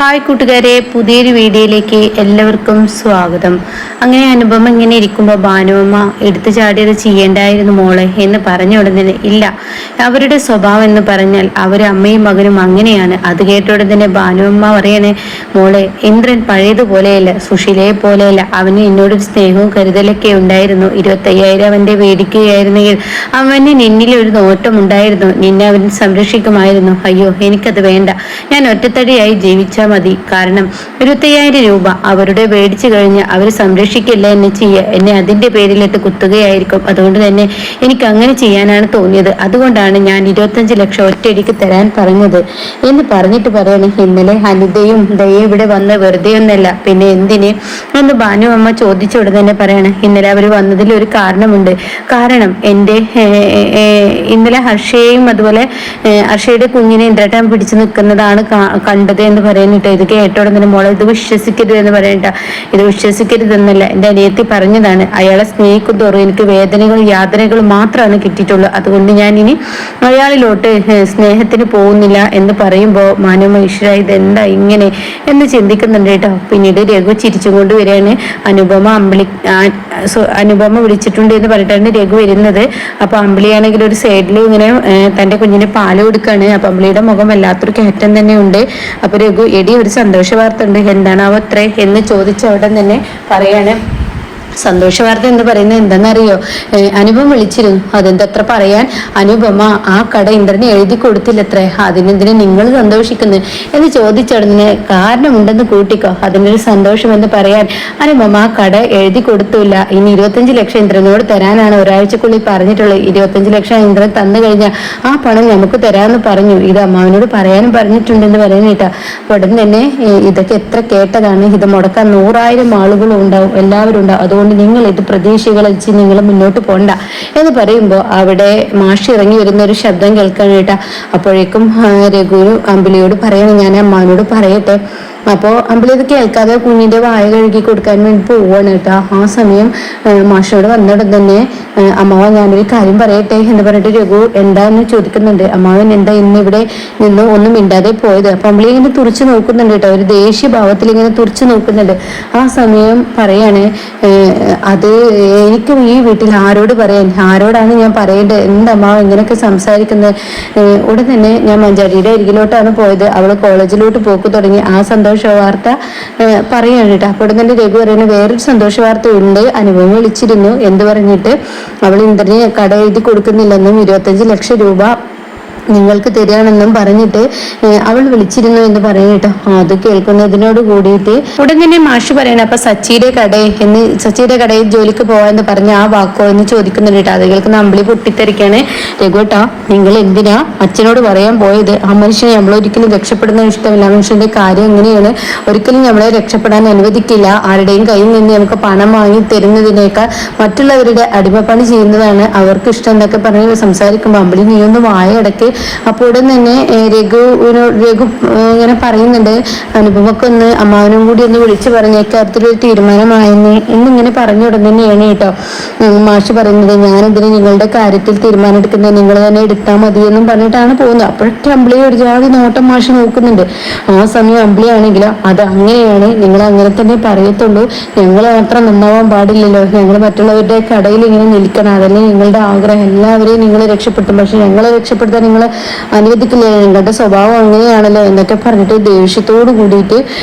Hi കൂട്ടുകാരെ, പുതിയൊരു വീഡിയോയിലേക്ക് എല്ലാവർക്കും സ്വാഗതം. അങ്ങനെ അനുപമ ഇങ്ങനെ ഇരിക്കുമ്പോൾ ഭാനുവമ്മ എടുത്തു ചാടിയത് ചെയ്യേണ്ടായിരുന്നു മോളെ എന്ന് പറഞ്ഞ ഉടനെ ഇല്ല, അവരുടെ സ്വഭാവം എന്ന് പറഞ്ഞാൽ അവർ അമ്മയും മകനും അങ്ങനെയാണ്. അത് കേട്ട ഉടനെ ഭാനുവമ്മ പറയണേ, മോളെ ഇന്ദ്രൻ പഴയതുപോലെയല്ല, സുശീലയെ പോലെയല്ല. അവന് എന്നോടൊരു സ്നേഹവും കരുതലൊക്കെ ഉണ്ടായിരുന്നു. 25,000 അവന്റെ മേടിക്കുകയായിരുന്നെങ്കിൽ അവന് നിന്നിൽ ഒരു നോട്ടം ഉണ്ടായിരുന്നു. നിന്നെ അവൻ സംരക്ഷിക്കുമായിരുന്നു. അയ്യോ, എനിക്കത് വേണ്ട. ഞാൻ ഒറ്റത്തടിയായി ജീവിച്ച മതി. കാരണം 25,000 രൂപ അവരുടെ മേടിച്ചു കഴിഞ്ഞ് അവർ സംരക്ഷിക്കില്ല എന്നെ എന്നെ അതിന്റെ പേരിലിട്ട് കുത്തുകയായിരിക്കും. അതുകൊണ്ട് തന്നെ എനിക്ക് അങ്ങനെ ചെയ്യാനാണ് തോന്നിയത്. അതുകൊണ്ടാണ് ഞാൻ 25 ലക്ഷം ഒറ്റയടിക്ക് തരാൻ പറഞ്ഞത് എന്ന് പറഞ്ഞിട്ട് പറയണേ, ഇന്നലെ അനിതയും ദയയും ഇവിടെ വന്ന് വെറുതെ ഒന്നല്ല, പിന്നെ എന്തിന് എന്ന് ഭാനു അമ്മ ചോദിച്ച ഉടനെ തന്നെ പറയണേ, ഇന്നലെ അവർ വന്നതിൽ ഒരു കാരണമുണ്ട്. കാരണം എൻ്റെ ഇന്നലെ ഹർഷയെയും അതുപോലെ ഹർഷയുടെ കുഞ്ഞിനെ ഇന്ദ്രട്ടൻ പിടിച്ചു നിൽക്കുന്നതാണ് കണ്ടത് എന്ന് പറയുന്നിട്ട്, ഇത് കേട്ടോടെ തന്നെ മോളെ ഇത് വിശ്വസിക്കരുത് എന്ന് പറയണ്ട. ഇത് വിശ്വസിക്കരുതെന്നല്ല, എൻ്റെ അനിയത്തി പറഞ്ഞതാണ്. അയാളെ സ്നേഹിക്കുന്നതോറും എനിക്ക് വേദനകളും യാതനകളും മാത്രമാണ് കിട്ടിയിട്ടുള്ളൂ. അതുകൊണ്ട് ഞാൻ ഇനി അയാളിലോട്ട് സ്നേഹത്തിന് പോകുന്നില്ല എന്ന് പറയുമ്പോൾ മാനവ ഈശ്വര ഇതെന്താ ഇങ്ങനെ എന്ന് ചിന്തിക്കുന്നുണ്ട് കേട്ടോ. പിന്നീട് രഘു ചിരിച്ചും കൊണ്ട് വരികയാണ്. അനുപമ വിളിച്ചിട്ടുണ്ട് എന്ന് പറഞ്ഞിട്ടാണ് രഘു വരുന്നത്. അപ്പൊ അമ്പിളിയാണെങ്കിൽ ഒരു സൈഡിൽ ഇങ്ങനെ തന്റെ കുഞ്ഞിന് പാല് കൊടുക്കാണ്. അപ്പൊ അമ്പിളിയുടെ മുഖം വല്ലാത്തൊരു കയറ്റം തന്നെ ഉണ്ട്. അപ്പൊ രഘു എടി ഒരു സന്തോഷ വാർത്ത ഉണ്ട്, എന്താണാവോ അത്രേ എന്ന് ചോദിച്ച അവിടെ തന്നെ പറയാണ്. സന്തോഷ വാർത്ത എന്ന് പറയുന്നത് എന്താണെന്നറിയോ? അനുപമ വിളിച്ചിരുന്നു. അതെന്തത്ര പറയാൻ? അനുപമ ആ കട ഇന്ദ്രനെ എഴുതി കൊടുത്തില്ലത്രേ. അതിനെന്തിനെ നിങ്ങൾ സന്തോഷിക്കുന്നു എന്ന് ചോദിച്ചോടനെ കാരണമുണ്ടെന്ന് കൂട്ടിക്കോ, അതിനൊരു സന്തോഷം എന്ന് പറയാൻ. അനുപമ ആ കട എഴുതി കൊടുത്തില്ല. ഇനി 25 ലക്ഷം ഇന്ദ്രനോട് തരാനാണ് ഒരാഴ്ചക്കുള്ളിൽ പറഞ്ഞിട്ടുള്ളത്. 25 ലക്ഷം ഇന്ദ്രൻ തന്നു കഴിഞ്ഞാൽ ആ പണം നമുക്ക് തരാമെന്ന് പറഞ്ഞു. ഇത് അമ്മാവനോട് പറയാനും പറഞ്ഞിട്ടുണ്ടെന്ന് പറയുന്നിട്ടാ. ഉടൻ തന്നെ ഇതൊക്കെ എത്ര കേട്ടതാണ്. ഇത് മുടക്കാൻ 100,000 ആളുകളും ഉണ്ടാവും, എല്ലാവരും ഉണ്ടാവും. അതുകൊണ്ട് നിങ്ങൾ ഇത് പ്രതീക്ഷകൾ വെച്ച് നിങ്ങൾ മുന്നോട്ട് പോണ്ട എന്ന് പറയുമ്പോൾ അവിടെ മാഷി ഇറങ്ങി വരുന്ന ഒരു ശബ്ദം കേൾക്കാനായിട്ടാ. അപ്പോഴേക്കും രഘു അമ്പിളിയോട് പറയണം, ഞാൻ അമ്മാവനോട് പറയട്ടെ. അപ്പോൾ അമ്പിളി ഇത് കേൾക്കാതെ കുഞ്ഞിന്റെ വായ കഴുകി കൊടുക്കാൻ വേണ്ടി പോവാണ് കേട്ടോ. ആ സമയം മാഷിനോട് വന്നിടം തന്നെ, അമ്മാവ ഞാനൊരു കാര്യം പറയട്ടെ എന്ന് പറഞ്ഞിട്ട് രഘു എന്താന്ന് ചോദിക്കുന്നുണ്ട്. അമ്മാവൻ എന്താ ഇന്നിവിടെ നിന്ന് ഒന്നും മിണ്ടാതെ പോയത്? അപ്പൊ അമ്പിളി ഇങ്ങനെ തുറച്ചു നോക്കുന്നുണ്ട് കേട്ടോ, ഒരു ദേഷ്യ ഭാവത്തിൽ ഇങ്ങനെ തുറച്ചു നോക്കുന്നുണ്ട്. ആ സമയം പറയാണ്, അത് എനിക്ക് ഈ വീട്ടിൽ ആരോട് പറയാൻ, ആരോടാണ് ഞാൻ പറയേണ്ടത്? എന്തമ്മാവ ഇങ്ങനെയൊക്കെ സംസാരിക്കുന്നത്? ഉടൻ തന്നെ ഞാൻ മഞ്ചാടിയുടെ അരികിലോട്ടാണ് പോയത്. അവള് കോളേജിലോട്ട് പോക്ക് തുടങ്ങി. ആ സന്തോഷ വാർത്ത പറയാണ് കേട്ടോ. അപ്പോൾ തന്നെ രഘു പറയുന്നത് വേറൊരു സന്തോഷ വാർത്ത ഉണ്ട്. അനുഭവം വിളിച്ചിരുന്നു എന്ന് പറഞ്ഞിട്ട് അവൾ ഇന്ദ്രനെ കട എഴുതി കൊടുക്കുന്നില്ലെന്നും 25 ലക്ഷം രൂപ നിങ്ങൾക്ക് തരികയാണെന്നും പറഞ്ഞിട്ട് അവൾ വിളിച്ചിരുന്നു എന്ന് പറയും കേട്ടോ. അത് കേൾക്കുന്നതിനോട് കൂടിയിട്ട് ഉടൻ തന്നെ മാഷ് പറയണം, അപ്പൊ സച്ചിയുടെ കടയിൽ ജോലിക്ക് പോവാന്ന് പറഞ്ഞ ആ വാക്കോ എന്ന് ചോദിക്കുന്നുണ്ട് കേട്ടോ. അത് കേൾക്കുന്ന അമ്പിളി പൊട്ടിത്തെറിക്കാണ്. രഘുട്ടാ, നിങ്ങൾ എന്തിനാ അച്ഛനോട് പറയാൻ പോയത്? ആ മനുഷ്യനെ നമ്മളൊരിക്കലും രക്ഷപ്പെടുന്ന ഇഷ്ടമില്ല. ആ മനുഷ്യന്റെ കാര്യം എങ്ങനെയാണ്? ഒരിക്കലും നമ്മളെ രക്ഷപ്പെടാൻ അനുവദിക്കില്ല. ആരുടെയും കയ്യിൽ നിന്ന് നമുക്ക് പണം വാങ്ങി തരുന്നതിനേക്കാൾ മറ്റുള്ളവരുടെ അടിമപ്പണി ചെയ്യുന്നതാണ് അവർക്ക് ഇഷ്ടം എന്നൊക്കെ പറഞ്ഞ് സംസാരിക്കുമ്പോൾ അമ്പിളി നീ ഒന്ന് വായടക്ക്. അപ്പോൾ ഉടൻ തന്നെ രഘു ഇങ്ങനെ പറയുന്നുണ്ട്, അനുപമക്കൊന്ന് അമ്മാവനും കൂടി ഒന്ന് വിളിച്ചു പറഞ്ഞ ഇക്കാര്യത്തിലൊരു തീരുമാനമായെന്ന് എന്നിങ്ങനെ പറഞ്ഞു ഉടൻ തന്നെയാണ് കേട്ടോ മാഷ് പറയുന്നത്. ഞാനെന്തിന് നിങ്ങളുടെ കാര്യത്തിൽ തീരുമാനം എടുക്കുന്നത്, നിങ്ങൾ തന്നെ എടുത്താൽ മതി എന്നും പറഞ്ഞിട്ടാണ് പോകുന്നത്. അപ്പോഴൊക്കെ അമ്പിളി ഒരു ജാതി നോട്ടം മാഷ് നോക്കുന്നുണ്ട്. ആ സമയം അമ്പിളി ആണെങ്കിലോ അത് അങ്ങനെയാണ്, നിങ്ങൾ അങ്ങനെ തന്നെ പറയത്തുള്ളൂ, ഞങ്ങൾ മാത്രം നന്നാവാൻ പാടില്ലല്ലോ, ഞങ്ങൾ മറ്റുള്ളവരുടെ കടയിൽ ഇങ്ങനെ നിൽക്കണം, അതല്ലേ നിങ്ങളുടെ ആഗ്രഹം, എല്ലാവരെയും നിങ്ങൾ രക്ഷപ്പെടുത്തും, പക്ഷെ ഞങ്ങളെ രക്ഷപ്പെടുത്താൻ നിങ്ങൾ അനുവദിക്കില്ല, നിങ്ങളുടെ സ്വഭാവം അങ്ങനെയാണല്ലോ എന്നൊക്കെ പറഞ്ഞിട്ട് ദേഷ്യത്തോട് കൂടിയിട്ട്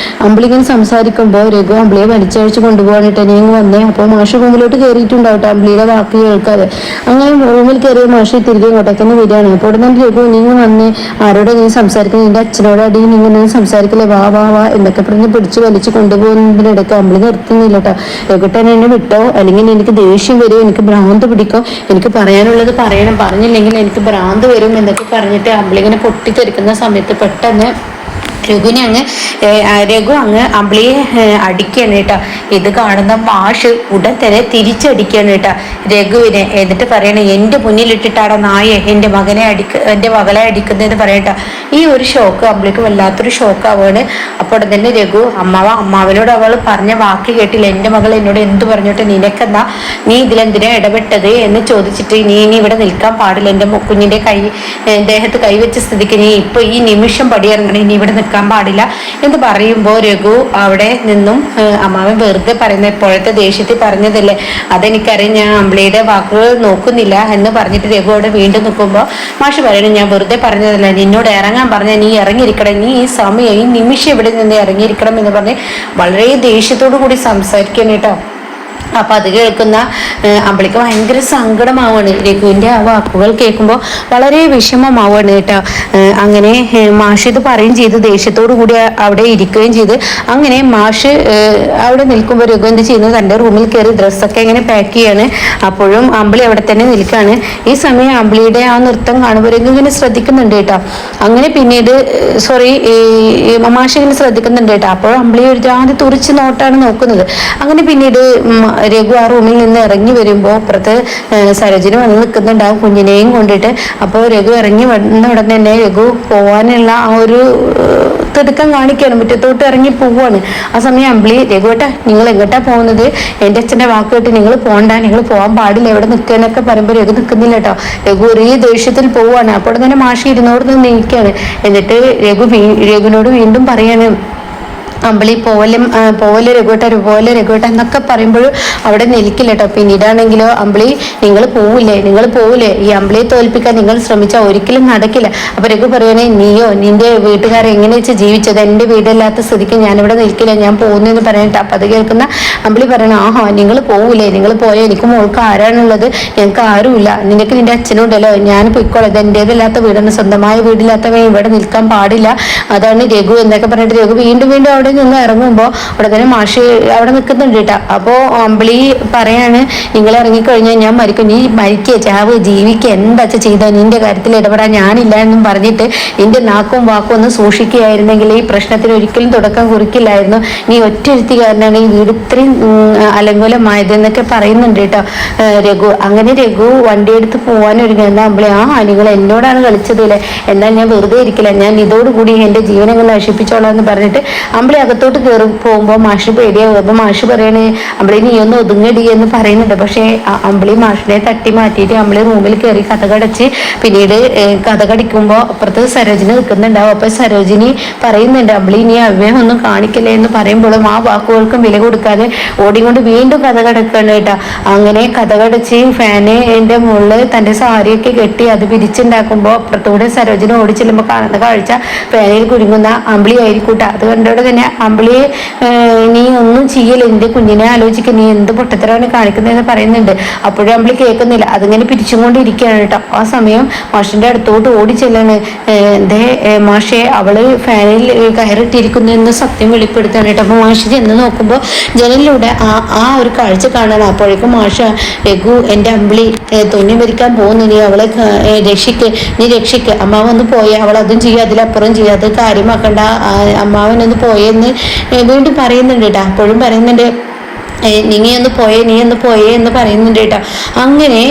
അമ്പിളി ഇങ്ങനെ സംസാരിക്കുമ്പോൾ രഘു അമ്പിളിയെ വലിച്ചഴിച്ച് കൊണ്ടുപോകാനിട്ട് നീ വന്നേ. അപ്പോൾ മാഷ് റൂമിലോട്ട് കയറിയിട്ടുണ്ടാവട്ടെ അമ്പിളിയുടെ വാക്ക് കേൾക്കാതെ. അങ്ങനെ റൂമിൽ കയറിയ മാഷി തിരികെ ഇങ്ങോട്ടേക്കൊന്ന് വരികയാണ്. അപ്പോൾ ഉടനെ രഘു നീ വന്നേ, ആരോടെ നീ സംസാരിക്കുന്നത്, നിന്റെ അച്ഛനോട് അടി നീ സംസാരിക്കില്ലേ, വാ വാ വാ എന്നൊക്കെ പറഞ്ഞ് പിടിച്ച് വലിച്ച് കൊണ്ടുപോകുന്നതിനിടയ്ക്ക് അമ്പിളി നിർത്തുന്നില്ല കേട്ടോ. രഘുട്ടൻ എന്നെ വിട്ടോ, അല്ലെങ്കിൽ എനിക്ക് ദേഷ്യം വരും, എനിക്ക് ഭ്രാന്ത് പിടിക്കും, എനിക്ക് പറയാനുള്ളത് പറയണം, പറഞ്ഞില്ലെങ്കിൽ എനിക്ക് ഭ്രാന്ത് വരും എന്നൊക്കെ പറഞ്ഞിട്ട് അമ്പിളിങ്ങനെ പൊട്ടിത്തെറിക്കുന്ന സമയത്ത് പെട്ടെന്ന് രഘു അങ്ങ് അമ്പിളിയെ അടിക്കുകയാണ് കേട്ടോ. ഇത് കാണുന്ന മാഷ് ഉടൻ തന്നെ തിരിച്ചടിക്കുകയാണ് കേട്ടോ രഘുവിനെ. എന്നിട്ട് പറയണേ, എൻ്റെ മുന്നിലിട്ടിട്ടാണ് നായെ എൻ്റെ മകളെ അടിക്കുന്നതെന്ന് പറയട്ടോ. ഈ ഒരു ഷോക്ക് അമ്പിളിക്ക് വല്ലാത്തൊരു ഷോക്കാവാണ്. അപ്പോൾ തന്നെ രഘു അമ്മാവനോട് അവൾ പറഞ്ഞ വാക്ക് കേട്ടില്ല, എൻ്റെ മകൾ എന്നോട് എന്ത് പറഞ്ഞോട്ടെ, നിനക്കെന്താ, നീ ഇതിലെന്തിനാ ഇടപെട്ടത് എന്ന് ചോദിച്ചിട്ട് നീ ഇവിടെ നിൽക്കാൻ പാടില്ല, എൻ്റെ കുഞ്ഞിൻ്റെ ദേഹത്ത് കൈവച്ച സ്ഥിതിക്ക് നീ ഇപ്പൊ ഈ നിമിഷം പടിയിറങ്ങണം, ഇനി ഇവിടെ നിൽക്കാൻ പാടില്ല എന്ന് പറയുമ്പോൾ രഘു അവിടെ നിന്നും അമ്മാവൻ വെറുതെ പറയുന്ന ഇപ്പോഴത്തെ ദേഷ്യത്തിൽ പറഞ്ഞതല്ലേ, അതെനിക്കറിയാം, ഞാൻ അമ്പിളിയുടെ വാക്കുകൾ നോക്കുന്നില്ല എന്ന് പറഞ്ഞിട്ട് രഘു അവിടെ വീണ്ടും നിൽക്കുമ്പോൾ മാഷ് പറയണം, ഞാൻ വെറുതെ പറഞ്ഞതല്ല, നിന്നോട് ഇറങ്ങാൻ പറഞ്ഞാൽ നീ ഇറങ്ങിയിരിക്കണം, നീ ഈ സമയം ഈ നിമിഷം ഇവിടെ നിന്ന് ഇറങ്ങിയിരിക്കണം എന്ന് പറഞ്ഞ് വളരെ ദേഷ്യത്തോടു കൂടി സംസാരിക്കണം കേട്ടോ. അപ്പൊ അത് കേൾക്കുന്ന അമ്പിളിക്ക് ഭയങ്കര സങ്കടമാവാണ്. രഘുവിന്റെ ആ വാക്കുകൾ കേൾക്കുമ്പോൾ വളരെ വിഷമമാവാണ് കേട്ടോ. അങ്ങനെ മാഷ് ഇത് പറയുകയും ചെയ്ത് ദേഷ്യത്തോടു കൂടി അവിടെ ഇരിക്കുകയും ചെയ്ത്. അങ്ങനെ മാഷ് അവിടെ നിൽക്കുമ്പോൾ രഘു എന്ത് ചെയ്യുന്നു, തന്റെ റൂമിൽ കയറി ഡ്രസ്സൊക്കെ ഇങ്ങനെ പാക്ക് ചെയ്യാണ്. അപ്പോഴും അമ്പിളി അവിടെ തന്നെ നിൽക്കുകയാണ്. ഈ സമയം അമ്പിളിയുടെ ആ നൃത്തം കാണുമ്പോൾ രഘു ഇങ്ങനെ ശ്രദ്ധിക്കുന്നുണ്ട് കേട്ടോ. അങ്ങനെ പിന്നീട് മാഷ് ഇങ്ങനെ ശ്രദ്ധിക്കുന്നുണ്ട് കേട്ടോ. അപ്പോൾ അമ്പിളി ഒരു ജാതി തുറിച്ച് നോട്ടാണ് നോക്കുന്നത്. അങ്ങനെ പിന്നീട് രഘു ആ റൂമിൽ നിന്ന് ഇറങ്ങി വരുമ്പോൾ അപ്പുറത്ത് സരോജിനി വന്ന് നിൽക്കുന്നുണ്ടാവും കുഞ്ഞിനെയും കൊണ്ടിട്ട്. അപ്പോൾ രഘു ഇറങ്ങി വന്ന ഉടനെ തന്നെ രഘു പോവാനുള്ള ആ ഒരു തിടുക്കം കാണിക്കുകയാണ്, മുറ്റത്തോട്ട് ഇറങ്ങി പോവുകയാണ്. ആ സമയം അമ്പിളി, രഘുവേട്ടാ നിങ്ങൾ എങ്ങോട്ടാ പോകുന്നത്, എൻ്റെ അച്ഛൻ്റെ വാക്ക് കേട്ട് നിങ്ങൾ പോകണ്ട, നിങ്ങൾ പോകാൻ പാടില്ല, എവിടെ നിൽക്കാനൊക്കെ പറയുമ്പോൾ രഘു നിൽക്കുന്നില്ല കേട്ടോ. രഘു ഒരേ ദേഷ്യത്തിൽ പോവുകയാണ്. അപ്പോൾ തന്നെ മാഷി ഇരുന്നോട് നിന്ന് നീക്കുകയാണ്. എന്നിട്ട് രഘുവിനോട് വീണ്ടും പറയാണ്, അമ്പിളി പോവല് രഘുവേട്ട എന്നൊക്കെ പറയുമ്പോൾ അവിടെ നിൽക്കില്ല കേട്ടോ. പിന്നീടാണെങ്കിലോ അമ്പിളി, നിങ്ങൾ പോവില്ലേ, ഈ അമ്പിളിയെ തോൽപ്പിക്കാൻ നിങ്ങൾ ശ്രമിച്ചാൽ ഒരിക്കലും നടക്കില്ല. അപ്പൊ രഘു പറയണേ, നീയോ നിന്റെ വീട്ടുകാരെ എങ്ങനെ വെച്ച് ജീവിച്ചത്, എൻ്റെ വീടല്ലാത്ത സ്ഥിതിക്ക് ഞാനിവിടെ നിൽക്കില്ല, ഞാൻ പോകുന്നെന്ന് പറയട്ടെ. അപ്പൊ അത് കേൾക്കുന്ന അമ്പിളി പറയണ, ആഹാ നിങ്ങൾ പോയോ, എനിക്ക് മോൾക്ക് ആരാണുള്ളത്, ഞങ്ങൾക്ക് ആരുമില്ല, നിനക്ക് നിന്റെ അച്ഛനും ഉണ്ടല്ലോ, ഞാൻ പൊയ്ക്കോളാം, ഇത് എൻ്റേതല്ലാത്ത വീടാണ്, സ്വന്തമായ വീടില്ലാത്തവൻ ഇവിടെ നിൽക്കാൻ പാടില്ല, അതാണ് രഘു എന്നൊക്കെ പറഞ്ഞിട്ട് രഘു വീണ്ടും അവിടെ നിന്ന് ഇറങ്ങുമ്പോൾ അവിടെ തന്നെ മാഷ് അവിടെ നിൽക്കുന്നുണ്ട് കേട്ടോ. അപ്പോൾ അമ്പിളി പറയാണ്, നിങ്ങൾ ഇറങ്ങിക്കഴിഞ്ഞാൽ ഞാൻ മരിക്കും, നീ മരിക്കുക ചാവ് ജീവിക്കുക എന്താ ചെയ്തോ, നിന്റെ കാര്യത്തിൽ ഇടപെടാൻ ഞാനില്ല എന്നും പറഞ്ഞിട്ട് നിന്റെ നാക്കും വാക്കും ഒന്ന് സൂക്ഷിക്കുകയായിരുന്നെങ്കിൽ ഈ പ്രശ്നത്തിന് ഒരിക്കലും തുടക്കം കുറിക്കില്ലായിരുന്നു, നീ ഒറ്റെഴുത്തുകാരനാണ് ഈ വീട് ഇത്രയും അലങ്കോലമായത് എന്നൊക്കെ പറയുന്നുണ്ട് കേട്ടോ രഘു. അങ്ങനെ രഘു വണ്ടിയെടുത്ത് പോകാനൊരുങ്ങുന്ന അമ്പിളി, നിങ്ങൾ എന്നോടാണ് കളിച്ചതില്ലേ, എന്നാൽ ഞാൻ വെറുതെ ഇരിക്കില്ല, ഞാൻ ഇതോടുകൂടി എൻ്റെ ജീവനങ്ങൾ നശിപ്പിച്ചോളാം എന്ന് പറഞ്ഞിട്ട് അമ്പിളി അകത്തോട്ട് കയറി പോകുമ്പോൾ മാഷ് പേടിയാവും. അപ്പൊ മാഷ് പറയണേ, അമ്പിളി നീ ഒന്ന് ഒതുങ്ങടി എന്ന് പറയുന്നുണ്ട്. പക്ഷേ അമ്പിളി മാഷിനെ തട്ടി മാറ്റിയിട്ട് അമ്പിളി റൂമിൽ കയറി കഥകടച്ച് പിന്നീട് കഥകടിക്കുമ്പോൾ അപ്പുറത്ത് സരോജിനി നിൽക്കുന്നുണ്ടാവും. അപ്പൊ സരോജിനി പറയുന്നുണ്ട്, അമ്പിളി നീ അവ്യം ഒന്നും കാണിക്കല്ലേ എന്ന് പറയുമ്പോഴും ആ വാക്കുകൾക്കും വില കൊടുക്കാതെ ഓടിക്കൊണ്ട് വീണ്ടും കഥകടക്കണം കേട്ടോ. അങ്ങനെ കഥകടച്ച് ഫാനിന്റെ മുകളിൽ തന്റെ സാരിയൊക്കെ കെട്ടി അത് പിരിച്ചുണ്ടാക്കുമ്പോൾ അപ്പുറത്തൂടെ സരോജിനി ഓടി ചെല്ലുമ്പോൾ കാണുന്ന കാഴ്ച ഫാനിൽ കുരുങ്ങുന്ന അമ്പിളി ആയിരിക്കൂട്ട. അത് കണ്ടോടെ തന്നെ അമ്പിളിയെ, നീ ഒന്നും ചെയ്യല, എന്റെ കുഞ്ഞിനെ ആലോചിക്കുക, നീ എന്ത് പൊട്ടത്തരാണ് കാണിക്കുന്നതെന്ന് പറയുന്നുണ്ട്. അപ്പോഴും അമ്പിളി കേൾക്കുന്നില്ല, അതിങ്ങനെ പിരിച്ചുകൊണ്ടിരിക്കുകയാണ് കേട്ടോ. ആ സമയം മാഷിന്റെ അടുത്തോട്ട് ഓടി ചെല്ലാണ്, മാഷെ അവള് ഫാനിൽ കയറിട്ടിരിക്കുന്നു എന്ന് സത്യം വെളിപ്പെടുത്താണ് കേട്ടോ. അപ്പൊ മാഷ് ചെന്ന് നോക്കുമ്പോൾ ജനലിലൂടെ ആ ഒരു കാഴ്ച കാണാൻ. അപ്പോഴേക്കും മാഷ, രഘു എൻ്റെ അമ്പിളി തുന്നി മരിക്കാൻ പോകുന്നു, നീ അവളെ രക്ഷിക്ക്, അമ്മാവൊന്ന് പോയേ, അവൾ അതും ചെയ്യുക അതിലപ്പുറം ചെയ്യുക, അത് കാര്യമാക്കണ്ട, അമ്മാവനൊന്ന് പോയെന്ന് വീണ്ടും പറയുന്നുണ്ട് കേട്ടോ. അപ്പോഴും പറയുന്നുണ്ട്, നീ ഒന്ന് പോയേ എന്ന് പറയുന്നുണ്ട് കേട്ടോ. അങ്ങനെ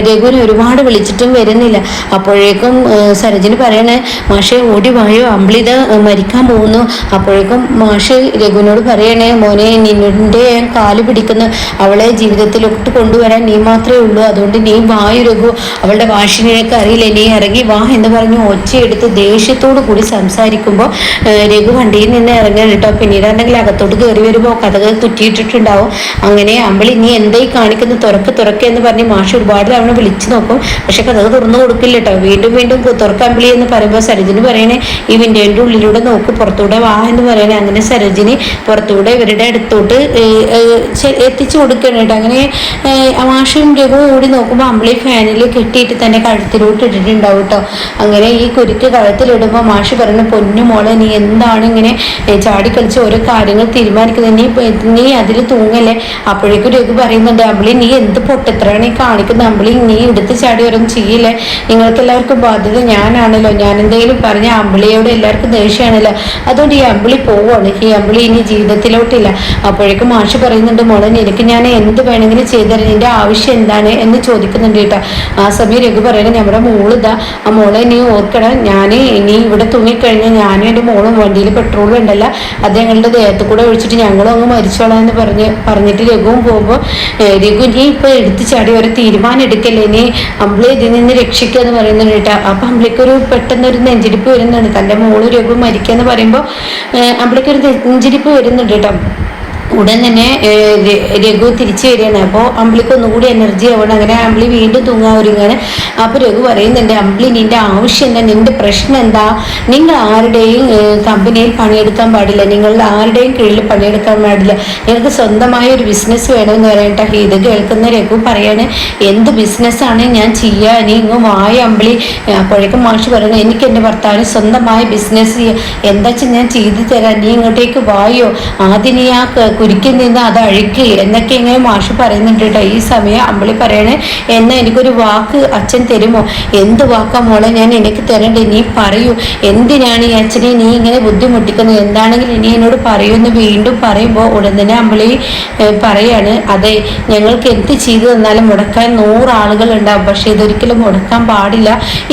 രഘുവിനെ ഒരുപാട് വിളിച്ചിട്ടും വരുന്നില്ല. അപ്പോഴേക്കും സരോജിനി പറയണേ, മാഷെ ഓടി വായോ, അമ്പിളിത മരിക്കാൻ പോകുന്നു. അപ്പോഴേക്കും മാഷ് രഘുവിനോട് പറയണേ, മോനെ നിന്റെ കാല് പിടിക്കുന്ന, അവളെ ജീവിതത്തിലോട്ട് കൊണ്ടുവരാൻ നീ മാത്രമേ ഉള്ളൂ, അതുകൊണ്ട് നീ വായു രഘു, അവളുടെ വാശി നിനക്ക് അറിയില്ല, നീ ഇറങ്ങി വാ എന്ന് പറഞ്ഞ് ഒച്ചയെടുത്ത് ദേഷ്യത്തോടു കൂടി സംസാരിക്കുമ്പോൾ രഘു വണ്ടിയിൽ നിന്ന് ഇറങ്ങാൻ കേട്ടോ. പിന്നീടാണെങ്കിൽ അകത്തോട്ട് കയറി വരുമ്പോൾ കഥകൾ തുറ്റിയിട്ടിട്ട് ഉണ്ടാവും. അങ്ങനെ അമ്പിളി നീ എന്തായി കാണിക്കുന്ന, തുറക്ക് എന്ന് പറഞ്ഞ് മാഷ് ഒരുപാട് തവണ വിളിച്ചു നോക്കും, പക്ഷെ കഥ തുറന്നു കൊടുക്കില്ല കേട്ടോ. വീണ്ടും തുറക്ക അമ്പിളി എന്ന് പറയുമ്പോൾ സരോജിനി പറയണേ, ഈ വിൻഡോയുടെ ഉള്ളിലൂടെ നോക്ക്, പുറത്തൂടെ വാ എന്ന് പറയണേ. അങ്ങനെ സരോജിനി പുറത്തൂടെ ഇവരുടെ അടുത്തോട്ട് എത്തിച്ചു കൊടുക്കണം കേട്ടോ. അങ്ങനെ മാഷും രഘു ഓടി നോക്കുമ്പോൾ അമ്പിളി ഫാനിൽ കെട്ടിയിട്ട് തന്നെ കഴുത്തിലോട്ട് ഇട്ടിട്ടുണ്ടാവും കേട്ടോ. അങ്ങനെ ഈ കുരുക്ക് കഴുത്തിലിടുമ്പോൾ മാഷ് പറയുന്ന, പൊന്നു മോളെ നീ എന്താണ് ഇങ്ങനെ ചാടിക്കളിച്ച് ഓരോ കാര്യങ്ങൾ തീരുമാനിക്കുന്നത്, നീ അതിൽ തൂങ്ങല്ലേ. അപ്പോഴേക്കും രഘു പറയുന്നുണ്ട്, അമ്പിളി നീ എന്ത് പൊട്ടത്രയാണ് ഈ കാണിക്കുന്നത്, അമ്പിളി നീ എടുത്ത് ചാടി വരും ചെയ്യില്ലേ, നിങ്ങൾക്ക് എല്ലാവർക്കും ബാധ്യത ഞാനാണല്ലോ, ഞാൻ എന്തെങ്കിലും പറഞ്ഞ അമ്പിളിയോട് എല്ലാവർക്കും ദേഷ്യമാണല്ലോ, അതുകൊണ്ട് ഈ അമ്പിളി പോവാണ്, ഈ അമ്പിളി ഇനി ജീവിതത്തിലോട്ടില്ല. അപ്പോഴേക്കും മാഷ് പറയുന്നുണ്ട്, മോളെ നിനക്ക് ഞാൻ എന്ത് വേണമെങ്കിലും ചെയ്തുതരാം, നിന്റെ ആവശ്യം എന്താണ് എന്ന് ചോദിക്കുന്നുണ്ട് കേട്ടോ. ആ സമയം രഘു പറയണേ, നമ്മുടെ മോളിതാ, ആ മോളെ നീ ഓർക്കണം, ഞാൻ ഇനി ഇവിടെ തൂങ്ങിക്കഴിഞ്ഞാൽ ഞാനും എൻ്റെ മോളും വണ്ടിയിൽ പെട്രോൾ ഉണ്ടല്ലോ അത് ഞങ്ങളുടെ ദേഹത്ത് കൂടെ ഒഴിച്ചിട്ട് ഞങ്ങളും അങ്ങ് മരിച്ചോളാം എന്ന് പറഞ്ഞു പറഞ്ഞിട്ട് രഘുവും പോകുമ്പോൾ രഘു നീ ഇപ്പൊ എടുത്തു ചാടി ഒരു തീരുമാനം എടുക്കല്ലേ, നീ അമ്പിളി ഇതിൽ നിന്ന് രക്ഷിക്കുക എന്ന് പറയുന്നുണ്ട് കേട്ടോ. അപ്പൊ അമ്പിളിക്കൊരു പെട്ടെന്നൊരു നെഞ്ചിടിപ്പ് വരുന്നുണ്ട്. തന്റെ മോള് രഘു മരിക്കുക എന്ന് പറയുമ്പോൾ അമ്പിളിക്കൊരു നെഞ്ചിടിപ്പ് വരുന്നുണ്ട് കേട്ടോ. ഉടൻ തന്നെ രഘു തിരിച്ചു വരികയാണ്. അപ്പോൾ അമ്പിളിക്ക് ഒന്നുകൂടി എനർജി ആവണം. അങ്ങനെ അമ്പിളി വീണ്ടും തൂങ്ങാൻ ഒരുങ്ങാണ്. അപ്പോൾ രഘു പറയുന്നുണ്ട്, അമ്പിളി നിന്റെ ആവശ്യം എന്താ, നിന്റെ പ്രശ്നം എന്താ, നിങ്ങൾ ആരുടെയും കമ്പനിയിൽ പണിയെടുക്കാൻ പാടില്ല, നിങ്ങളുടെ ആരുടെയും കീഴിൽ പണിയെടുക്കാൻ പാടില്ല, നിങ്ങൾക്ക് സ്വന്തമായ ഒരു ബിസിനസ് വേണമെന്ന് പറയട്ടെ. ഇത് കേൾക്കുന്ന രഘു പറയാണ്, എന്ത് ബിസിനസ്സാണ് ഞാൻ ചെയ്യുക, നീ ഇങ്ങ് വായ അമ്പിളി. അപ്പോഴേക്കും മാഷ് പറയുന്നത്, എനിക്ക് എൻ്റെ ഭർത്താവിന് സ്വന്തമായ ബിസിനസ് ചെയ്യുക, എന്താ വെച്ചാൽ ഞാൻ ചെയ്തു തരാം, നീ ഇങ്ങോട്ടേക്ക് വായോ, ആദ്യം നീ ആ കുരിക്കിൽ നിന്ന് അത് അഴിക്ക് എന്നൊക്കെ ഇങ്ങനെ മാഷ് പറയുന്നുണ്ട് കേട്ടോ. ഈ സമയം അമ്പിളി പറയണേ, എന്നാ എനിക്കൊരു വാക്ക് അച്ഛൻ തരുമോ? എന്ത് വാക്കാ മോളെ ഞാൻ എനിക്ക് തരണ്ടേ, നീ പറയൂ, എന്തിനാണ് ഈ അച്ഛനെ നീ ഇങ്ങനെ ബുദ്ധിമുട്ടിക്കുന്നത്, എന്താണെങ്കിലും ഇനി എന്നോട് പറയൂന്ന് വീണ്ടും പറയുമ്പോൾ ഉടൻ തന്നെ അമ്പിളി പറയാണ്, അതെ ഞങ്ങൾക്ക് എന്ത് ചെയ്തു തന്നാലും മുടക്കാൻ 100 ആളുകൾ ഉണ്ടാവും, പക്ഷെ ഇതൊരിക്കലും മുടക്കാൻ പാടില്ല,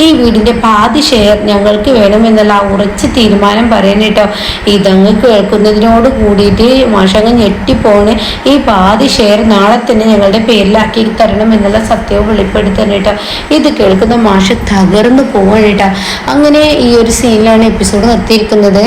ഈ വീടിന്റെ പാതി ഷെയർ ഞങ്ങൾക്ക് വേണമെന്നുള്ള ഉറച്ച തീരുമാനം പറയണേട്ടോ. ഇതങ്ങ് കേൾക്കുന്നതിനോട് കൂടിയിട്ട് മാഷങ്ങ് ഞെട്ടിപ്പോണ്. ഈ പാതി ഷെയർ നാളെ തന്നെ ഞങ്ങളുടെ പേരിലാക്കി തരണം എന്നുള്ള സത്യവും വെളിപ്പെടുത്തണം കേട്ടോ. ഇത് കേൾക്കുന്ന മാഷ് തകർന്നു പോവാണ് കേട്ടോ. അങ്ങനെ ഈ ഒരു സീനിലാണ് എപ്പിസോഡ് നിർത്തിയിരിക്കുന്നത്.